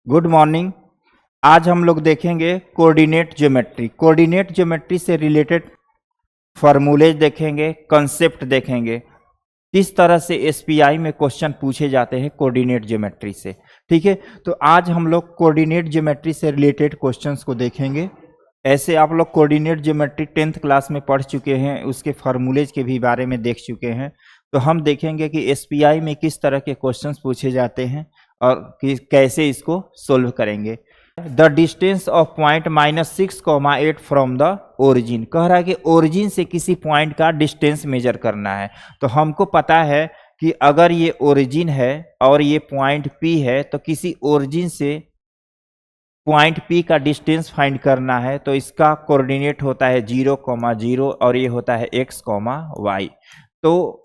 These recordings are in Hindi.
Good morning. आज हम लोग देखेंगे कोऑर्डिनेट ज्योमेट्री। कोऑर्डिनेट ज्योमेट्री से रिलेटेड फार्मूलेज देखेंगे, कंसेप्ट देखेंगे, किस तरह से एसपीआई में क्वेश्चन पूछे जाते हैं कोऑर्डिनेट ज्योमेट्री से। ठीक है, तो आज हम लोग कोऑर्डिनेट ज्योमेट्री से रिलेटेड क्वेश्चंस को देखेंगे। ऐसे आप लोग कोऑर्डिनेट ज्योमेट्री 10th क्लास में पढ़ चुके हैं, उसके फार्मूलेज के भी बारे में देख चुके हैं। तो हम देखेंगे कि एसपीआई में किस तरह के क्वेश्चंस पूछे जाते हैं और कैसे इसको सोल्व करेंगे। The distance of point -6,8 from the origin. कह रहा है कि ओरिजिन से किसी पॉइंट का डिस्टेंस मेजर करना है। तो हमको पता है कि अगर ये ओरिजिन है और ये पॉइंट P है, तो किसी ओरिजिन से पॉइंट P का डिस्टेंस फाइंड करना है। तो इसका कोऑर्डिनेट होता है 0,0 और ये होता है x, y। तो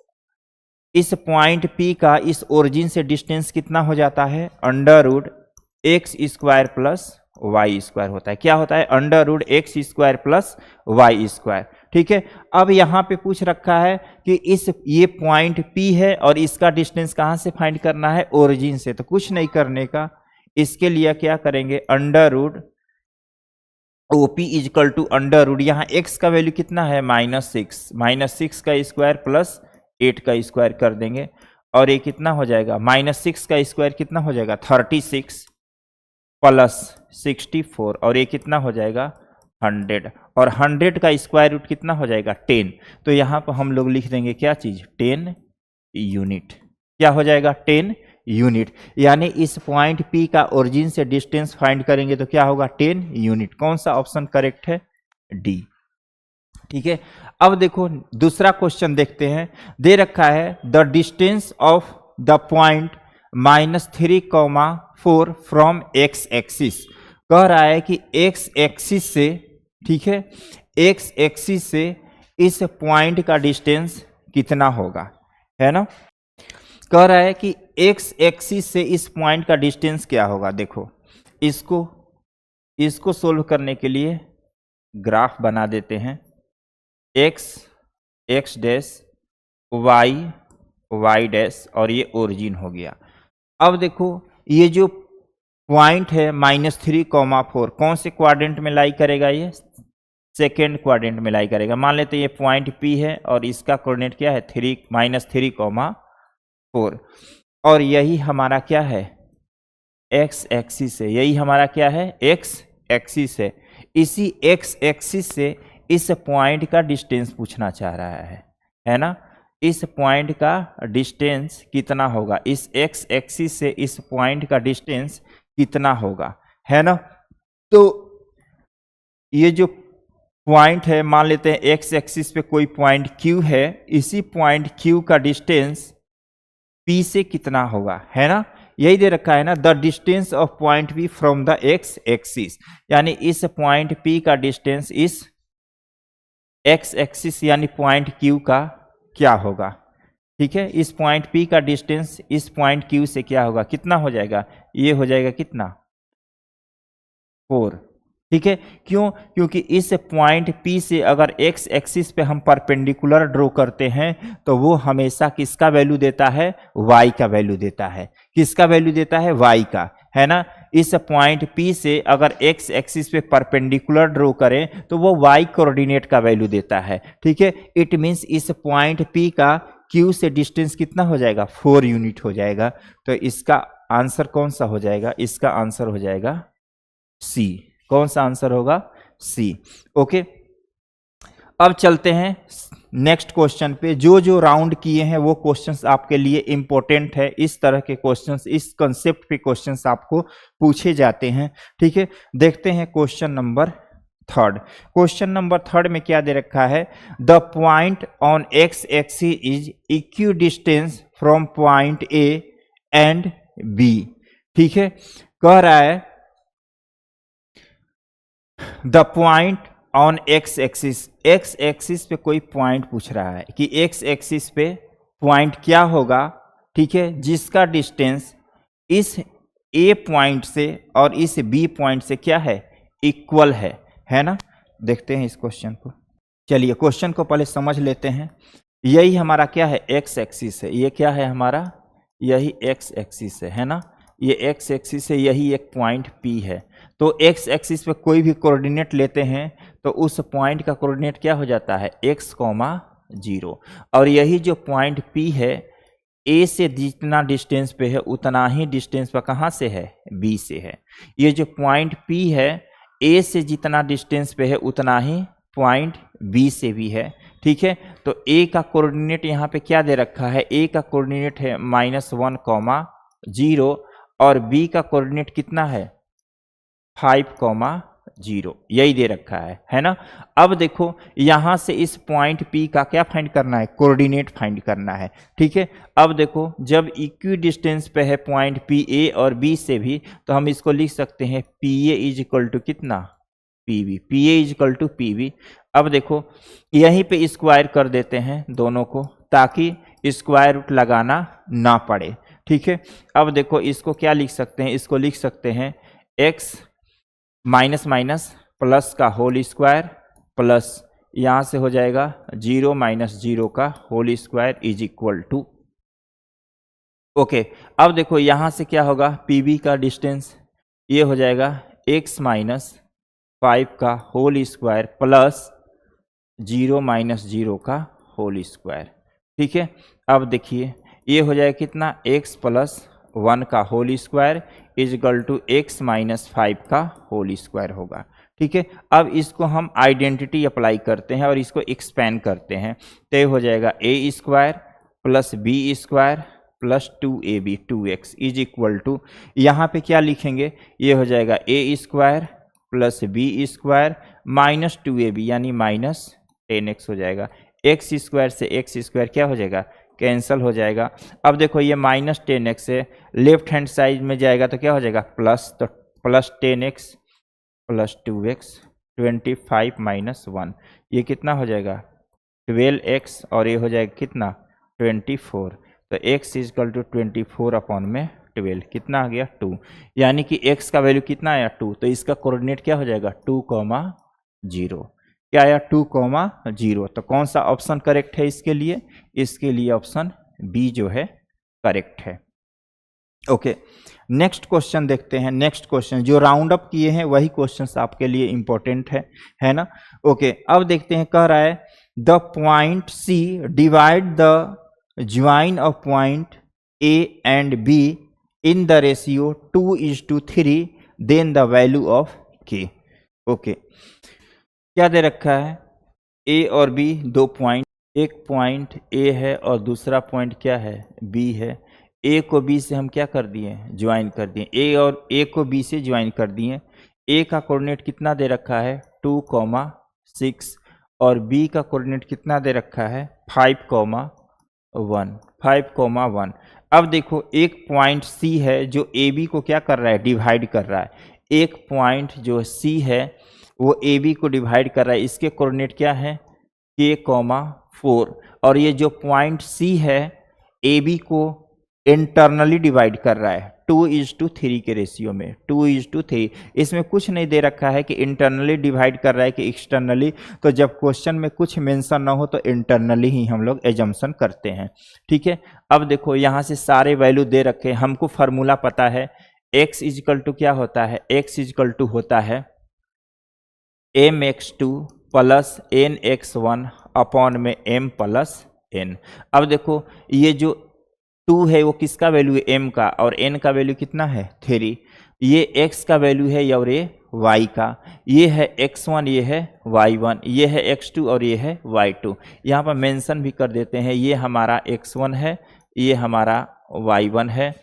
इस पॉइंट P का इस ओरिजिन से डिस्टेंस कितना हो जाता है? √x² प्लस y² होता है। क्या होता है? √x² plus y²। ठीक है, अब यहाँ पे पूछ रखा है कि ये पॉइंट P है और इसका डिस्टेंस कहाँ से फाइंड करना है? ओरिजिन से। तो कुछ नहीं करने का, इसके लिए क्या करेंगे? OP इजकल टू √, यहाँ x का वैल्यू कितना है? -6 का स्क्वायर प्लस 8 का स्क्वायर कर देंगे और ये कितना हो जाएगा? -6 का स्क्वायर कितना हो जाएगा? 36 प्लस 64 और ये कितना हो जाएगा? 100 और 100 का स्क्वायर रूट कितना हो जाएगा? 10। तो यहाँ पर हम लोग लिख देंगे क्या चीज? 10 यूनिट। क्या हो जाएगा? 10 यूनिट। यानी इस पॉइंट P का ओरिजिन से डिस्टेंस फाइंड करेंगे तो क्या होगा? 10 यूनिट। कौन सा ऑप्शन करेक्ट है? डी। ठीक है, अब देखो दूसरा क्वेश्चन देखते हैं। दे रखा है the distance of the point -3,4 from x axis. कह रहा है कि x एक्सिस से, ठीक है, x एक्सिस से इस पॉइंट का डिस्टेंस कितना होगा, है ना। कह रहा है कि x एक्सिस से इस पॉइंट का डिस्टेंस क्या होगा। देखो इसको सोल्व करने के लिए ग्राफ बना देते हैं। x डैश, y डैश और ये ओरिजिन हो गया। अब देखो ये जो पॉइंट है -3,4 कौन से क्वाड्रेंट में लाई करेगा? ये सेकेंड क्वाड्रेंट में लाई करेगा। मान लेते हैं ये पॉइंट P है और इसका कोऑर्डिनेट क्या है? -3,4 और यही हमारा क्या है? x एक्सिस है। यही हमारा क्या है? x एक्सिस है। इसी x एक्सिस से इस पॉइंट का डिस्टेंस पूछना चाह रहा है ना। इस पॉइंट का डिस्टेंस कितना होगा? इस x एक्सिस से इस पॉइंट का डिस्टेंस कितना होगा, है ना। तो ये जो पॉइंट है, मान लेते हैं x एक्सिस पे कोई पॉइंट Q है, इसी पॉइंट Q का डिस्टेंस P से कितना होगा, है ना। यही दे रखा है ना, the distance of point P from the x axis. यानी इस पॉइंट P का डिस्टेंस इस x एक्सिस यानी पॉइंट Q का क्या होगा। ठीक है, इस पॉइंट P का डिस्टेंस इस पॉइंट Q से क्या होगा? कितना हो जाएगा? ये हो जाएगा कितना? 4। ठीक है, क्यों? क्योंकि इस पॉइंट P से अगर x एक्सिस पे हम परपेंडिकुलर ड्रॉ करते हैं तो वो हमेशा किसका वैल्यू देता है? y का वैल्यू देता है। किसका वैल्यू देता है? y का, है ना। इस पॉइंट P से अगर x एक्सिस पे परपेंडिकुलर ड्रॉ करें तो वो y कोऑर्डिनेट का वैल्यू देता है। ठीक है, इट मींस इस पॉइंट P का Q से डिस्टेंस कितना हो जाएगा? 4 यूनिट हो जाएगा। तो इसका आंसर कौन सा हो जाएगा? इसका आंसर हो जाएगा C। कौन सा आंसर होगा? C। ओके, अब चलते हैं नेक्स्ट क्वेश्चन पे। जो राउंड किए हैं वो क्वेश्चंस आपके लिए इंपॉर्टेंट है। इस तरह के क्वेश्चंस, इस कंसेप्ट पे क्वेश्चंस आपको पूछे जाते हैं। ठीक है, देखते हैं क्वेश्चन नंबर 3। क्वेश्चन नंबर 3 में क्या दे रखा है? The point on x axis is equi distance from point A and B। ठीक है, कह रहा है the point on x axis पे कोई पॉइंट पूछ रहा है कि x एक्सिस पे पॉइंट क्या होगा, ठीक है, जिसका डिस्टेंस इस A पॉइंट से और इस B पॉइंट से क्या है? इक्वल है ना। देखते हैं इस क्वेश्चन को। चलिए क्वेश्चन को पहले समझ लेते हैं। यही हमारा क्या है? x एक्सिस है। ये क्या है हमारा? यही x एक्सिस है ना। ये एक्स एक्सिस है, यही एक पॉइंट P है। तो एक्स एक्सिस पे कोई भी कोऑर्डिनेट लेते हैं तो उस पॉइंट का कोऑर्डिनेट क्या हो जाता है, x, 0। और यही जो पॉइंट P है, A से जितना डिस्टेंस पे है उतना ही डिस्टेंस पर कहाँ से है, B से है। ये जो पॉइंट P है, A से जितना डिस्टेंस पे है उतना ही पॉइंट B से भी है। ठीक है, तो A का कोऑर्डिनेट यहाँ पे क्या दे रखा है, A का कोऑर्डिनेट है -1, 0 और B का कोऑर्डिनेट कितना है, 5, 0, यही दे रखा है ना। अब देखो यहां से इस पॉइंट P का क्या फाइंड करना है, कोऑर्डिनेट फाइंड करना है। ठीक है, अब देखो जब इक्वी डिस्टेंस पे है पॉइंट P A और B से भी, तो हम इसको लिख सकते हैं PA इज इक्वल टू कितना, PB, PA is equal to PB। अब देखो यहीं पे स्क्वायर कर देते हैं दोनों को, ताकि स्क्वायर रूट लगाना ना पड़े। ठीक है, अब देखो इसको क्या लिख सकते हैं, इसको लिख सकते हैं x माइनस माइनस प्लस का होल स्क्वायर प्लस यहाँ से हो जाएगा 0 - 0 का whole square is equal to. Okay, अब देखो यहाँ से क्या होगा, PB का डिस्टेंस ये हो जाएगा x - 5 का होल स्क्वायर प्लस 0 - 0 का होल स्क्वायर। ठीक है, अब देखिए ये हो जाएगा कितना, x + 1 का whole square is equal to x - 5 का होल स्क्वायर होगा। ठीक है, अब इसको हम आइडेंटिटी अप्लाई करते हैं और इसको एक्सपेंड करते हैं, तो ये हो जाएगा a square plus b square plus 2ab 2x is equal to, यहाँ पे क्या लिखेंगे, ये हो जाएगा a square plus b square minus 2ab यानी -10x हो जाएगा। x स्क्वायर से x स्क्वायर क्या हो जाएगा, कैंसल हो जाएगा। अब देखो ये -10x से लेफ्ट हैंड साइड में जाएगा तो क्या हो जाएगा, प्लस, तो प्लस 10x प्लस 2x 25 - 1 ये कितना हो जाएगा 12x और ये हो जाएगा कितना 24। तो x इज इक्वल टू 24/12 कितना आ गया 2, यानी कि x का वैल्यू कितना आया 2। तो इसका कोऑर्डिनेट क्या हो जाएगा 2, 0। क्या आया 2, 0। तो कौन सा ऑप्शन करेक्ट है इसके लिए, इसके लिए ऑप्शन बी जो है करेक्ट है। ओके, नेक्स्ट क्वेश्चन देखते हैं। नेक्स्ट क्वेश्चन जो राउंड अप किए हैं वही क्वेश्चंस आपके लिए इंपॉर्टेंट है ना। ओके, अब देखते हैं, कह रहा है the point C divide the join of point A and B in the ratio 2:3, then the value of K। Okay, क्या दे रखा है, A और B दो पॉइंट, एक पॉइंट A है और दूसरा पॉइंट क्या है B है। A को B से हम क्या कर दिए, ज्वाइन कर दिए, A को B से ज्वाइन कर दिए। A का कोऑर्डिनेट कितना दे रखा है 2, 6 और B का कोऑर्डिनेट कितना दे रखा है 5, 1। अब देखो एक पॉइंट C है जो AB को क्या कर रहा है, डिवाइड कर रहा है। एक पॉइंट जो C है वो AB को डिवाइड कर रहा है, इसके कोऑर्डिनेट क्या है K, 4 और ये जो पॉइंट C है AB को इंटरनली डिवाइड कर रहा है 2:3 के रेशियो में, 2:3। इसमें कुछ नहीं दे रखा है कि इंटरनली डिवाइड कर रहा है कि एक्सटर्नली, तो जब क्वेश्चन में कुछ मेंशन ना हो तो इंटरनली ही हम लोग एजम्पशन करते हैं। ठीक है, अब देखो यहाँ से सारे वैल्यू दे रखे, हमको फार्मूला पता है, x इजिकल टू क्या होता है, x इजिकल टू होता है mx2 प्लस nx1 अपॉन में m प्लस n। अब देखो ये जो 2 है वो किसका वैल्यू है, m का, और n का वैल्यू कितना है 3। ये x का वैल्यू है और ये y का, ये है x1 ये है y1, ये है x2 और ये है y2। यहाँ पर मेंशन भी कर देते हैं, ये हमारा x1 है, ये हमारा y1 है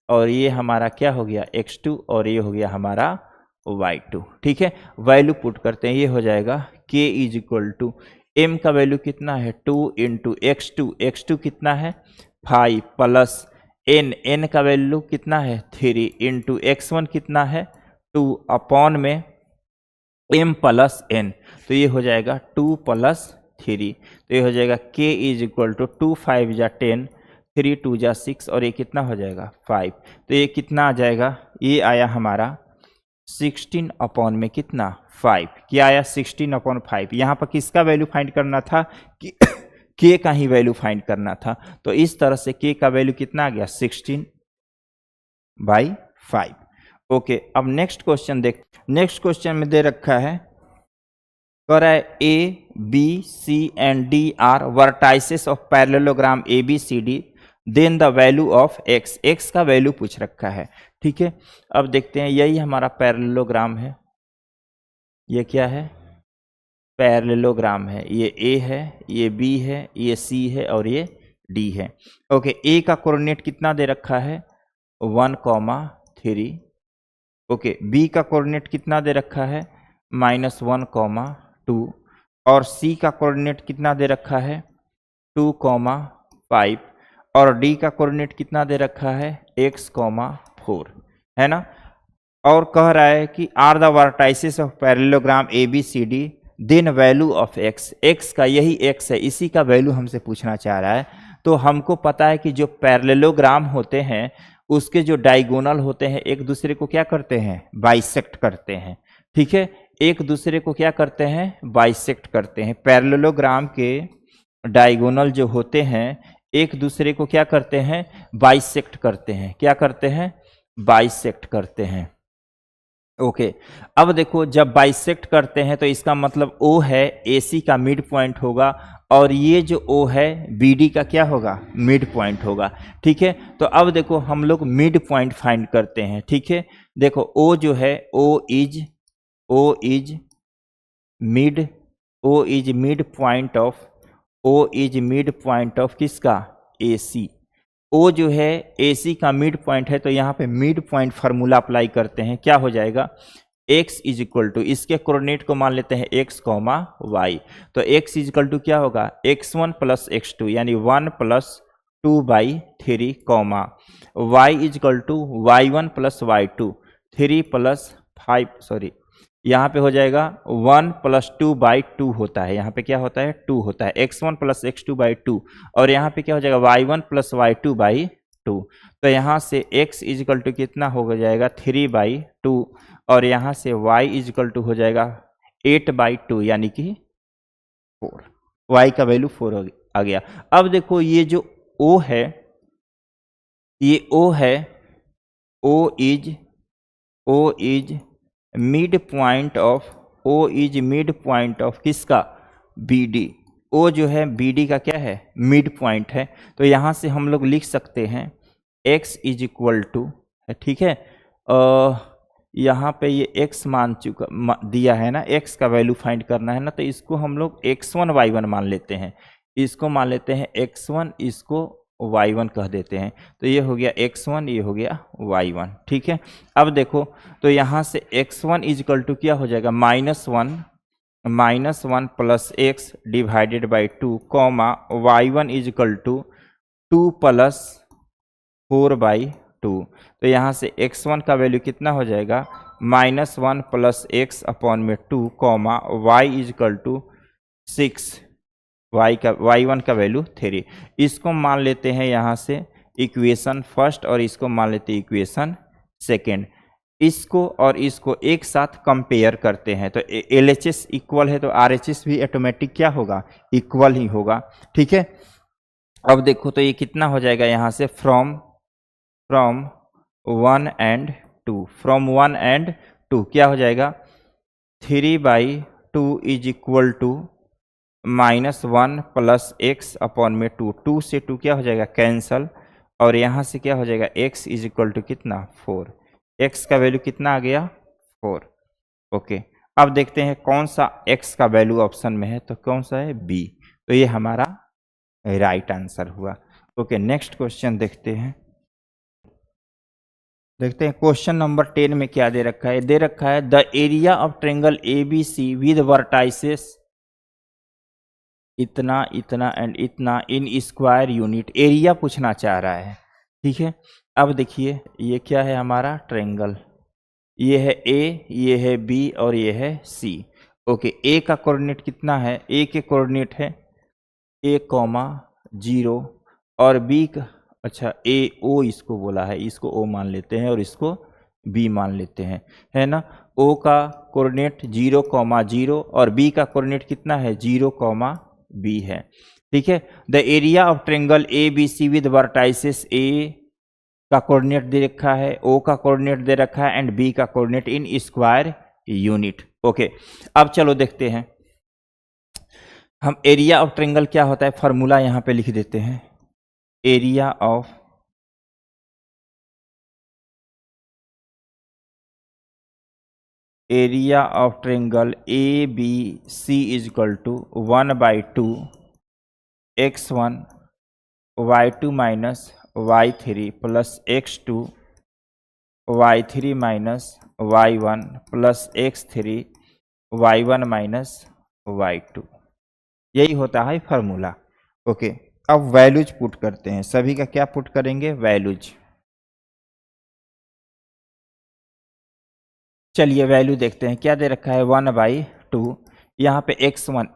और ये हमारा क्या हो गया x2 और ये हो गया हमारा y2। ठीक है, वैल्यू पुट करते हैं, ये हो जाएगा k is equal to m का वैल्यू कितना है 2 इंटू x2 कितना है 5 प्लस n का वैल्यू कितना है 3 इंटू x1 कितना है 2 अपॉन में m प्लस n। तो ये हो जाएगा 2 + 3, तो ये हो जाएगा k इज इक्वल टू 2 × 5 = 10, 3 × 2 = 6 और ये कितना हो जाएगा 5। तो ये कितना आ जाएगा, ये आया हमारा 16 अपॉन में कितना 5। क्या आया 16/5। यहाँ पर किसका वैल्यू फाइंड करना था कि k का ही वैल्यू फाइंड करना था। तो इस तरह से k का वैल्यू कितना आ गया 16/5। 5। ओके, अब नेक्स्ट क्वेश्चन देख। नेक्स्ट क्वेश्चन में दे रखा है, कह रहा है A B C and D are vertices of parallelogram A B C D, then the value of x. X का वैल्यू पूछ रखा है, ठीक है। अब देखते हैं, यही हमारा पैरेललोग्राम है। ये क्या है? पैरेललोग्राम है। ये ए है, ये बी है, ये सी है और ये डी है। ओके, ए का कोऑर्डिनेट कितना दे रखा है? 1,3। ओके, बी का कोऑर्डिनेट कितना दे रखा है? -1,2। और सी का कोऑर्डिनेट कितना दे रखा है? 2,5। और डी का कोऑर्डिनेट कितना दे रखा है? x,4, है ना। और कह रहा है कि are the vertices of parallelogram A B C D, then value of x. X का यही एक्स है, इसी का वैल्यू हमसे पूछना चाह रहा है। तो हमको पता है कि जो पैरेललोग्राम होते हैं उसके जो डायगोनल होते हैं एक दूसरे को क्या करते हैं? बाइसेक्ट करते हैं, ठीक है। एक दूसरे को क्या करते हैं? बाइसेक्ट करते हैं। पैरेललोग्राम के डायगोनल जो होते हैं एक दूसरे को क्या करते हैं? बाइसेक्ट करते हैं। क्या करते हैं? बाइसेक्ट करते हैं। ओके, अब देखो, जब बाइसेक्ट करते हैं तो इसका मतलब O है, AC का मिड पॉइंट होगा, और ये जो O है BD का क्या होगा? मिड पॉइंट होगा, ठीक है। तो अब देखो, हम लोग मिड पॉइंट फाइंड करते हैं, ठीक है। देखो, O जो है, O is mid point of किसका? AC। O जो है AC का मिड पॉइंट है, तो यहाँ पे मिड पॉइंट फार्मूला अप्लाई करते हैं। क्या हो जाएगा? x इज इक्वल टू, इसके कोऑर्डिनेट को मान लेते हैं x, y। तो x इज इक्वल टू क्या होगा? x1 प्लस x2, यानी 1 plus 2/3, y is equal to y1 plus y2, 3 plus 5, sorry, यहाँ पे हो जाएगा 1 प्लस 2/2 होता है। यहाँ पे क्या होता है? 2 होता है। x1 प्लस x2/2, और यहाँ पे क्या हो जाएगा? y1 plus y2/2। तो यहाँ से x इज इक्वल टू कितना हो जाएगा? 3/2, और यहाँ से y इज इक्वल टू हो जाएगा 8/2, यानी कि 4। y का वैल्यू 4 आ गया। अब देखो, ये जो O है, ये O है, O is mid point of किसका? BD। O जो है BD का क्या है? मिड पॉइंट है। तो यहाँ से हम लोग लिख सकते हैं x इज इक्वल टू, ठीक है, यहाँ पे ये x मान दिया है ना, x का वैल्यू फाइंड करना है ना, तो इसको हम लोग x1 y1 मान लेते हैं। इसको मान लेते हैं x1, इसको y1 कह देते हैं। तो ये हो गया x1, ये हो गया y1, ठीक है। अब देखो, तो यहाँ से x1 इज इक्वल टू क्या हो जाएगा? -1 plus x divided by 2, y1 is equal to 2 plus 4/2। तो यहाँ से x1 का वैल्यू कितना हो जाएगा? -1 प्लस x अपॉन में 2, y is equal to 6, y1 का वैल्यू 3। इसको मान लेते हैं यहाँ से इक्वेशन फर्स्ट, और इसको मान लेते हैं इक्वेशन सेकेंड। इसको और इसको एक साथ कंपेयर करते हैं, तो LHS इक्वल है तो RHS भी ऑटोमेटिक क्या होगा? इक्वल ही होगा, ठीक है। अब देखो, तो ये कितना हो जाएगा? यहाँ से फ्रॉम 1 and 2 क्या हो जाएगा? 3/2 is equal to -1 plus x upon में 2 से 2 क्या हो जाएगा? कैंसल, और यहाँ से क्या हो जाएगा? x इज इक्वल टू कितना? 4। x का वैल्यू कितना आ गया? 4। ओके, अब देखते हैं कौन सा x का वैल्यू ऑप्शन में है, तो कौन सा है? B। तो ये हमारा राइट आंसर हुआ। ओके, नेक्स्ट क्वेश्चन देखते हैं। क्वेश्चन नंबर 10 में क्या दे रखा है? दे रखा है the area of triangle ABC with vertices इतना, इतना एंड इतना इन स्क्वायर यूनिट। एरिया पूछना चाह रहा है, ठीक है। अब देखिए, ये क्या है? हमारा ट्रायंगल, ये है A, ये है B और ये है C। ओके, A का कोऑर्डिनेट कितना है? A के कोऑर्डिनेट है A, 0, और B का, अच्छा, A O इसको बोला है, इसको O मान लेते हैं और इसको B मान लेते हैं, है ना। O का कोऑर्डिनेट 0, 0, और B का कोऑर्डिनेट कितना है? 0, B है, ठीक है। The area of triangle ABC with vertices A का कोऑर्डिनेट दे रखा है, ओ का कोऑर्डिनेट दे रखा है एंड बी का coordinate in square unit. Okay, अब चलो देखते हैं हम एरिया ऑफ ट्रायंगल क्या होता है, फॉर्मूला यहां पे लिख देते हैं। Area of triangle A B C is equal to 1/2 x1 y2 minus y3 plus x2 y3 minus y1 plus x3 y1 minus y2, यही होता है फार्मूला। ओके, अब वैल्यूज पुट करते हैं। सभी का क्या पुट करेंगे, वैल्यूज। चलिए वैल्यू देखते हैं, क्या दे रखा है 1/2, यहाँ पे x1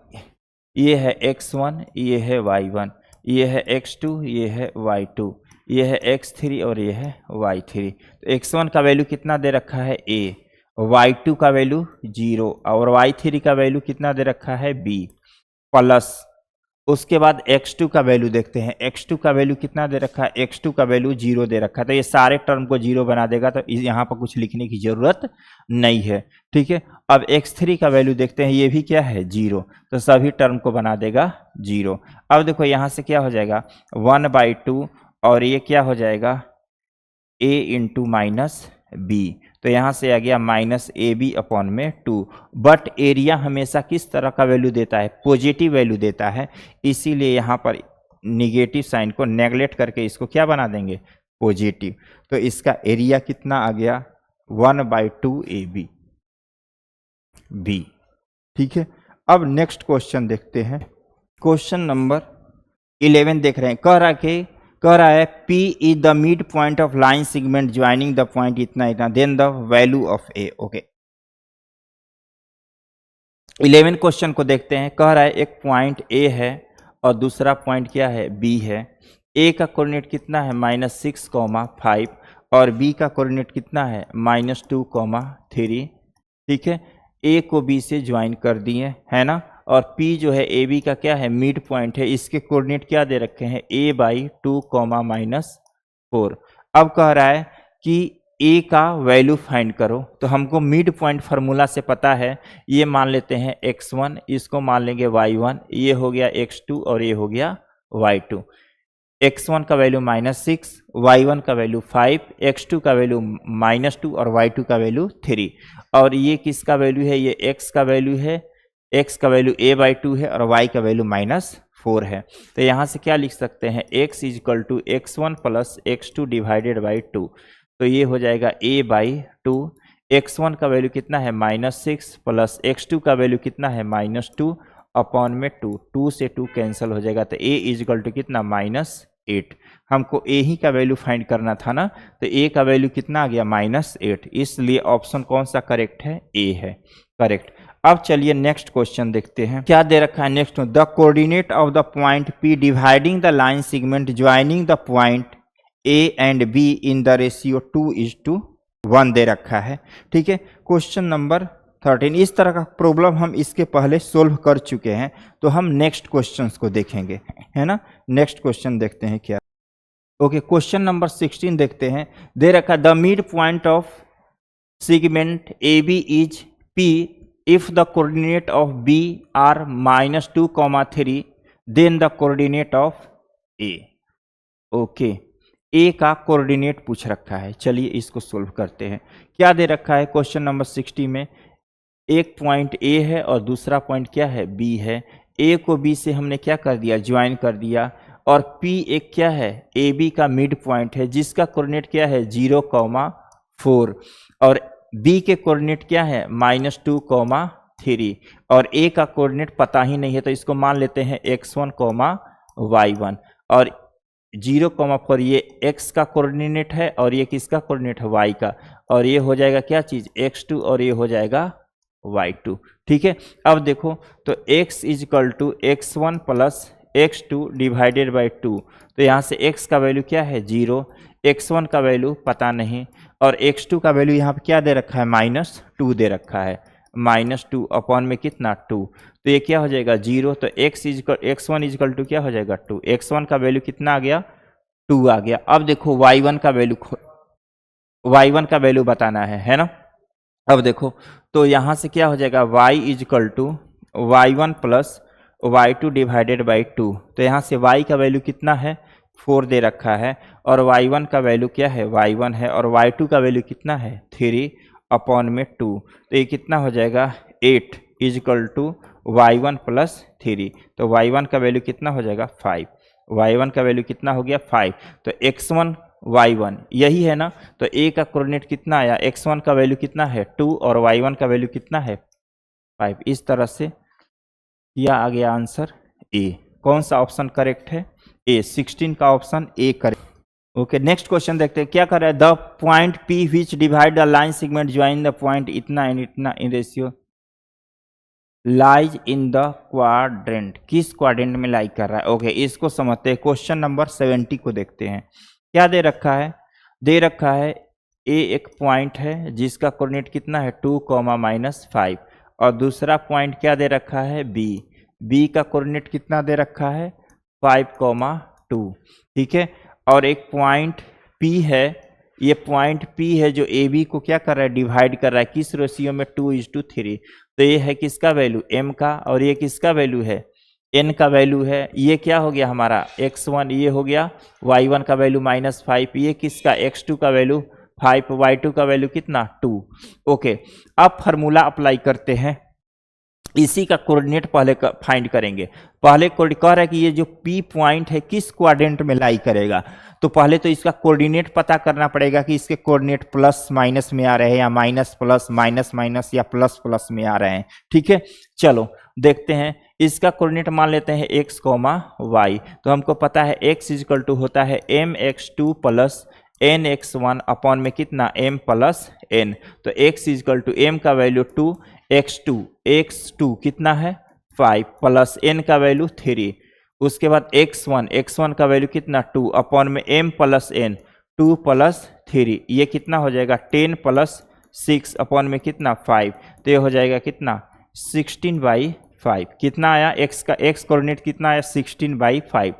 ये है x1, ये है y1, ये है x2, ये है y2, ये है x3 और ये है y3। तो x1 का वैल्यू कितना दे रखा है a, y2 का वैल्यू 0 और y3 का वैल्यू कितना दे रखा है b, प्लस उसके बाद x2 का वैल्यू देखते हैं। x2 का वैल्यू कितना दे रखा है, x2 का वैल्यू 0 दे रखा है, तो ये सारे टर्म को 0 बना देगा, तो यहाँ पर कुछ लिखने की जरूरत नहीं है। ठीक है, अब x3 का वैल्यू देखते हैं, ये भी क्या है 0, तो सभी टर्म को बना देगा 0। अब देखो यहाँ से क्या हो जाएगा 1/2 और ये क्या हो जाएगा a इंटू माइनस बी, तो यहाँ से आ गया माइनस ए बी अपॉन में 2। बट एरिया हमेशा किस तरह का वैल्यू देता है, पॉजिटिव वैल्यू देता है, इसीलिए यहाँ पर निगेटिव साइन को नेगलेक्ट करके इसको क्या बना देंगे, पॉजिटिव। तो इसका एरिया कितना आ गया 1/2 AB बी। ठीक है, अब नेक्स्ट क्वेश्चन देखते हैं। क्वेश्चन नंबर 11 देख रहे हैं, कह रहा है P is the mid point of line segment joining the point इतना इतना, then the value of A। Okay, 11 question को देखते हैं। कह रहा है एक पॉइंट A है और दूसरा पॉइंट क्या है B है। A का कोऑर्डिनेट कितना है -6, 5 और B का कोऑर्डिनेट कितना है -2, 3। ठीक है, A को B से ज्वाइन कर दिए है ना, और P जो है AB का क्या है मिड पॉइंट है, इसके कोऑर्डिनेट क्या दे रखे हैं A/2, -4। अब कह रहा है कि A का वैल्यू फाइंड करो, तो हमको मिड पॉइंट फार्मूला से पता है, ये मान लेते हैं x1, इसको मान लेंगे y1, ये हो गया x2 और ये हो गया y2। x1 का वैल्यू -6, y1 का वैल्यू 5, x2 का वैल्यू -2 और y2 का वैल्यू 3। और ये किसका वैल्यू है, ये x का वैल्यू है, x का वैल्यू a/2 है और y का वैल्यू -4 है। तो यहाँ से क्या लिख सकते हैं, x = x1 + x2 divided by 2, तो ये हो जाएगा a/2। x1 का वैल्यू कितना है -6 प्लस x2 का वैल्यू कितना है -2 अपॉन में 2 से 2 कैंसिल हो जाएगा, तो a = कितना -8। हमको a ही का वैल्यू फाइंड करना था ना, तो a का वैल्यू कितना आ गया -8, इसलिए ऑप्शन कौन सा करेक्ट है, a है करेक्ट। अब चलिए नेक्स्ट क्वेश्चन देखते हैं, क्या दे रखा है next, the coordinate of the point P dividing the line segment joining the point A and B in the ratio 2:1 दे रखा है। ठीक है, क्वेश्चन नंबर 13। इस तरह का प्रॉब्लम हम इसके पहले सोल्व कर चुके हैं, तो हम नेक्स्ट क्वेश्चंस को देखेंगे, है ना। नेक्स्ट क्वेश्चन देखते हैं क्या। ओके, क्वेश्चन नंबर 16 देखते हैं। दे रखा the mid point of segment AB is P if the coordinate of B are -2, 3, then the coordinate of A। Okay, A का कोऑर्डिनेट पूछ रखा है, चलिए इसको सोल्व करते हैं। क्या दे रखा है क्वेश्चन नंबर 60 में, एक पॉइंट A है और दूसरा पॉइंट क्या है B है। A को B से हमने क्या कर दिया, ज्वाइन कर दिया, और P एक क्या है AB का मिड पॉइंट है, जिसका कोऑर्डिनेट क्या है 0, 4 और B के कोऑर्डिनेट क्या है -2, 3 और A का कोऑर्डिनेट पता ही नहीं है, तो इसको मान लेते हैं x1, y1 और 0, 4 ये x का कोऑर्डिनेट है और ये किसका कोऑर्डिनेट है y का, और ये हो जाएगा क्या चीज x2 और ये हो जाएगा y2। ठीक है, अब देखो तो x = x1 + x2 divided by 2, तो यहाँ से x का वैल्यू क्या है 0, x1 का वैल्यू पता नहीं और x2 का वैल्यू यहाँ पे क्या दे रखा है -2 दे रखा है, -2 अपॉन में कितना 2, तो ये क्या हो जाएगा 0, तो x1 = क्या हो जाएगा 2, x1 का वैल्यू कितना आ गया 2 आ गया। अब देखो y1 का वैल्यू बताना है ना। अब देखो तो यहां से क्या हो जाएगा, y is equal to y1 plus y2 divided by 2। तो यहाँ से y का वैल्यू कितना है, 4 दे रखा है, और y1 का वैल्यू क्या है, y1 है, और y2 का वैल्यू कितना है, 3 अपॉन में 2। तो ये कितना हो जाएगा, 8 इजकल टू y1 प्लस 3। तो y1 का वैल्यू कितना हो जाएगा, 5। y1 का वैल्यू कितना हो गया, 5। तो x1 y1 यही है ना। तो a का कोऑर्डिनेट कितना आया, x1 का वैल्यू कितना है 2 और y1 का वैल्यू कितना है 5। इस तरह से यह आ गया आंसर ए। कौन सा ऑप्शन करेक्ट है, ए। 16 का option A correct. Okay, next question देखते हैं क्या कर रहा है। The point P which divide the line segment join the point इतना एंड इतना in ratio lies in the quadrant. किस क्वाड्रेंट में लाई कर रहा है। ओके, इसको समझते हैं। क्वेश्चन नंबर 70 को देखते हैं। क्या दे रखा है, दे रखा है ए एक पॉइंट है जिसका कोऑर्डिनेट कितना है 2, -5, और दूसरा पॉइंट क्या दे रखा है, बी। बी का कोऑर्डिनेट कितना दे रखा है 5, 2। ठीक है, और एक पॉइंट पी है, ये पॉइंट पी है जो ए बी को क्या कर रहा है, डिवाइड कर रहा है। किस रेशियो में, 2:3। तो ये है किसका वैल्यू, एम का, और ये किसका वैल्यू है, एन का वैल्यू है। ये क्या हो गया हमारा x1, ये हो गया y1 का वैल्यू -5, ये किसका x2 का वैल्यू 5, y2 का वैल्यू कितना 2। ओके, अब फार्मूला अप्लाई करते हैं। इसी का कोऑर्डिनेट पहले फाइंड करेंगे। पहले कह रहा है कि ये जो P पॉइंट है किस क्वाड्रेंट में लाई करेगा। तो पहले तो इसका कोऑर्डिनेट पता करना पड़ेगा कि इसके कोऑर्डिनेट प्लस माइनस में आ रहे हैं या माइनस प्लस, माइनस माइनस या प्लस प्लस में आ रहे हैं। ठीक है, चलो देखते हैं। इसका कोऑर्डिनेट मान लेते हैं x, y। तो हमको पता है x इजकल टू होता है mx2 प्लस nx1 अपॉन में कितना m प्लस n। तो x इजकल टू m का वैल्यू 2, x2 कितना है 5 प्लस n का वैल्यू 3। उसके बाद x1 का वैल्यू कितना 2 अपॉन में m प्लस n, 2 प्लस 3, ये कितना हो जाएगा 10 प्लस 6 अपॉन में कितना 5। तो ये हो जाएगा कितना 16/5। कितना आया, x का x कोऑर्डिनेट कितना आया 16/5।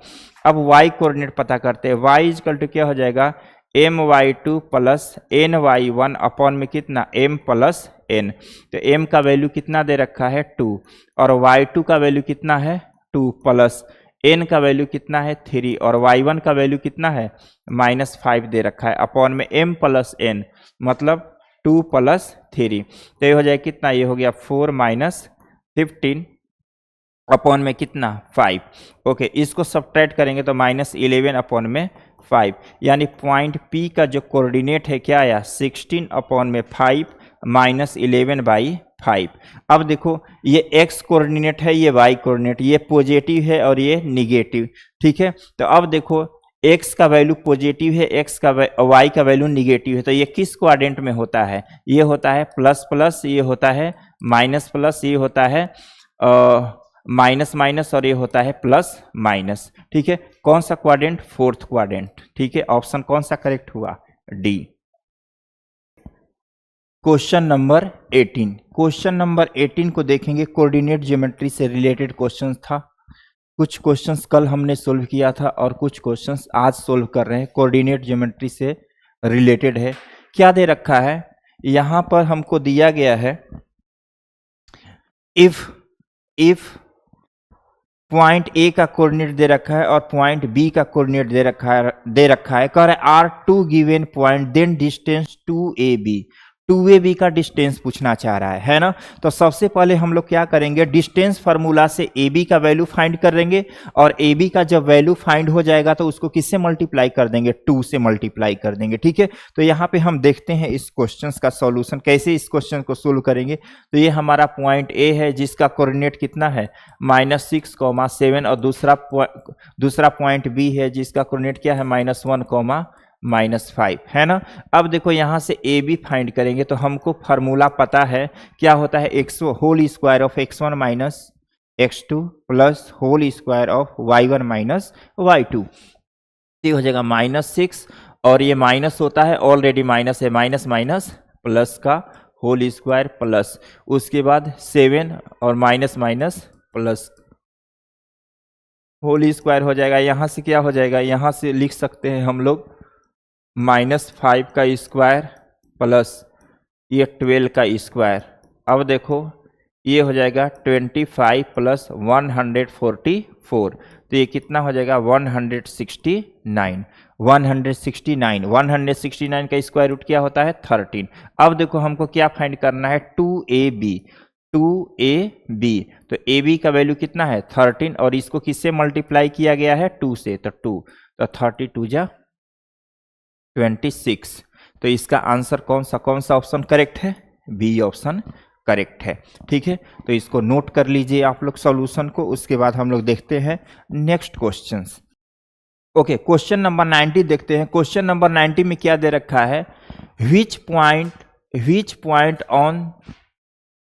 अब y कोऑर्डिनेट पता करते हैं। y इजकल टू क्या हो जाएगा my2 प्लस ny1 अपॉन में कितना m प्लस n। तो m का वैल्यू कितना दे रखा है 2, और y2 का वैल्यू कितना है 2 प्लस n का वैल्यू कितना है 3, और y1 का वैल्यू कितना है -5 दे रखा है अपॉन में m प्लस n, मतलब 2 प्लस 3। तो ये हो जाए कितना, ये हो गया 4 - 15 अपॉन में कितना 5। ओके, इसको सब्ट्रैक्ट करेंगे तो -11 अपॉन में 5, यानी पॉइंट P का जो कोऑर्डिनेट है क्या आया 16 अपॉन में 5 -11/5। अब देखो ये x कोऑर्डिनेट है, ये y कोऑर्डिनेट, ये पॉजिटिव है और ये निगेटिव। ठीक है, तो अब देखो x का वैल्यू पॉजिटिव है, y का वैल्यू निगेटिव है। तो ये किस क्वाड्रेंट में होता है, ये होता है प्लस प्लस, ये होता है माइनस प्लस, ये होता है माइनस माइनस, और ये होता है प्लस माइनस। ठीक है, कौन सा क्वाड्रेंट, फोर्थ क्वाड्रेंट। ठीक है, ऑप्शन कौन सा करेक्ट हुआ, D. Question number 18। Question number 18 को देखेंगे। कोऑर्डिनेट ज्योमेट्री से रिलेटेड क्वेश्चन था। कुछ क्वेश्चंस कल हमने सोल्व किया था और कुछ क्वेश्चंस आज सोल्व कर रहे हैं। कोऑर्डिनेट ज्योमेट्री से रिलेटेड है। क्या दे रखा है, यहां पर हमको दिया गया है इफ पॉइंट ए का कोऑर्डिनेट दे रखा है और पॉइंट बी का कोऑर्डिनेट दे रखा है। कह रहा है are two given point then distance 2ab। 2ab का डिस्टेंस पूछना चाह रहा है ना। तो सबसे पहले हम लोग क्या करेंगे, डिस्टेंस फार्मूला से ab का वैल्यू फाइंड कर लेंगे, और ab का जब वैल्यू फाइंड हो जाएगा तो उसको किससे मल्टीप्लाई कर देंगे, 2 से मल्टीप्लाई कर देंगे। ठीक है, तो यहाँ पे हम देखते हैं इस क्वेश्चन का सॉल्यूशन, कैसे इस क्वेश्चन को सोल्व करेंगे। तो ये हमारा पॉइंट ए है जिसका कोऑर्डिनेट कितना है -6, 7, और दूसरा पॉइंट बी है जिसका कोऑर्डिनेट क्या है -1, -5 है ना। अब देखो यहां से ए बी फाइंड करेंगे तो हमको फार्मूला पता है क्या होता है, whole square of x1 minus x2 plus whole square of y1 minus y2। ये हो जाएगा -6, और ये माइनस होता है, ऑलरेडी माइनस है, माइनस माइनस प्लस का होल स्क्वायर प्लस, उसके बाद 7 और minus minus plus whole square हो जाएगा, यहाँ से क्या हो जाएगा, यहाँ से लिख सकते हैं हम लोग -5 का स्क्वायर प्लस ये 12 का स्क्वायर। अब देखो ये हो जाएगा 25 प्लस 144, तो ये कितना हो जाएगा 169। 169 का स्क्वायर रूट क्या होता है 13। अब देखो हमको क्या फाइंड करना है 2ab, 2ab, तो ab का वैल्यू कितना है 13 और इसको किससे मल्टीप्लाई किया गया है 2 से, तो 2, तो 32 जा 26। तो इसका आंसर कौन सा ऑप्शन करेक्ट है, बी ऑप्शन करेक्ट है। ठीक है, तो इसको नोट कर लीजिए आप लोग सॉल्यूशन को, उसके बाद हम लोग देखते हैं next questions. Okay, question number 90 देखते हैं। क्वेश्चन नंबर 90 में क्या दे रखा है, which point on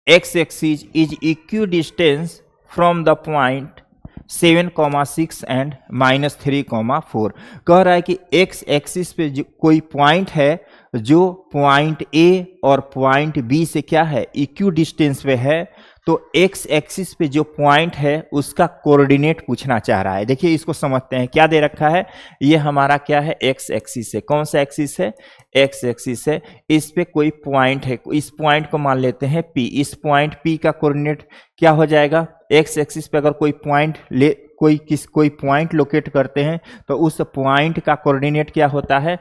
x axis is equidistance from the point 7,6 and -3,4। कह रहा है कि एक्स एक्सिस पे जो कोई पॉइंट है जो पॉइंट ए और पॉइंट बी से क्या है इक्यू डिस्टेंस पे है, तो एक्स एक्सिस पे जो पॉइंट है उसका कोऑर्डिनेट पूछना चाह रहा है। देखिए इसको समझते हैं, क्या दे रखा है, ये हमारा क्या है एक्स एक्सिस है। कौन सा एक्सिस है, एक्स एक्सिस है। इस पे कोई पॉइंट है, इस पॉइंट को मान लेते हैं पी। इस पॉइंट पी का कोऑर्डिनेट क्या हो जाएगा, एक्स एक्सिस पे अगर कोई पॉइंट ले कोई पॉइंट लोकेट करते हैं तो उस पॉइंट का कोऑर्डिनेट क्या होता है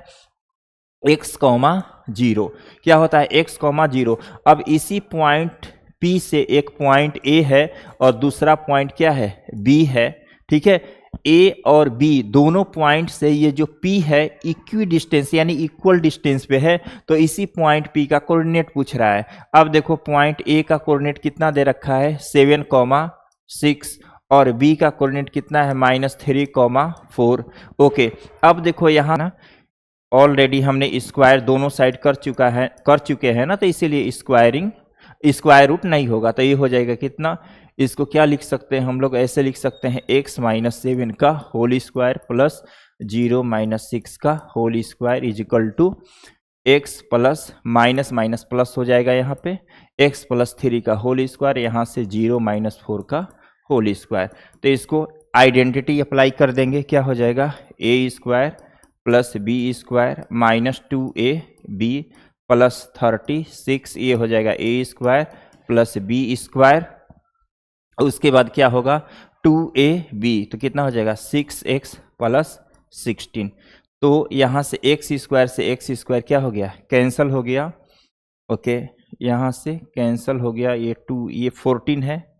x,0। क्या होता है x,0। अब इसी पॉइंट P से एक पॉइंट A है और दूसरा पॉइंट क्या है B है। ठीक है, A और B दोनों पॉइंट से ये जो P है इक्वी डिस्टेंस यानी इक्वल डिस्टेंस पे है, तो इसी पॉइंट P का कोऑर्डिनेट पूछ रहा है। अब देखो पॉइंट A का कोऑर्डिनेट कितना दे रखा है 7,6 और B का कोऑर्डिनेट कितना है -3,4। ओके, अब देखो यहाँ ना ऑलरेडी हमने स्क्वायर दोनों साइड कर चुके हैं ना, तो इसीलिए स्क्वायर रूट नहीं होगा। तो ये हो जाएगा कितना, इसको क्या लिख सकते हैं हम लोग, ऐसे लिख सकते हैं x-7 का होल स्क्वायर प्लस 0-6 का whole square is equal to x plus minus plus हो जाएगा यहाँ पे x प्लस 3 का होल स्क्वायर, यहाँ से 0-4 का होल स्क्वायर। तो इसको आइडेंटिटी अप्लाई कर देंगे, क्या हो जाएगा a square plus b square -2ab plus 36, ये हो जाएगा a square plus b square. उसके बाद क्या होगा 2ab, तो कितना हो जाएगा 6x प्लस 16। तो यहाँ से x स्क्वायर क्या हो गया कैंसल हो गया। ओके, यहाँ से कैंसल हो गया, ये 2 ये 14 है,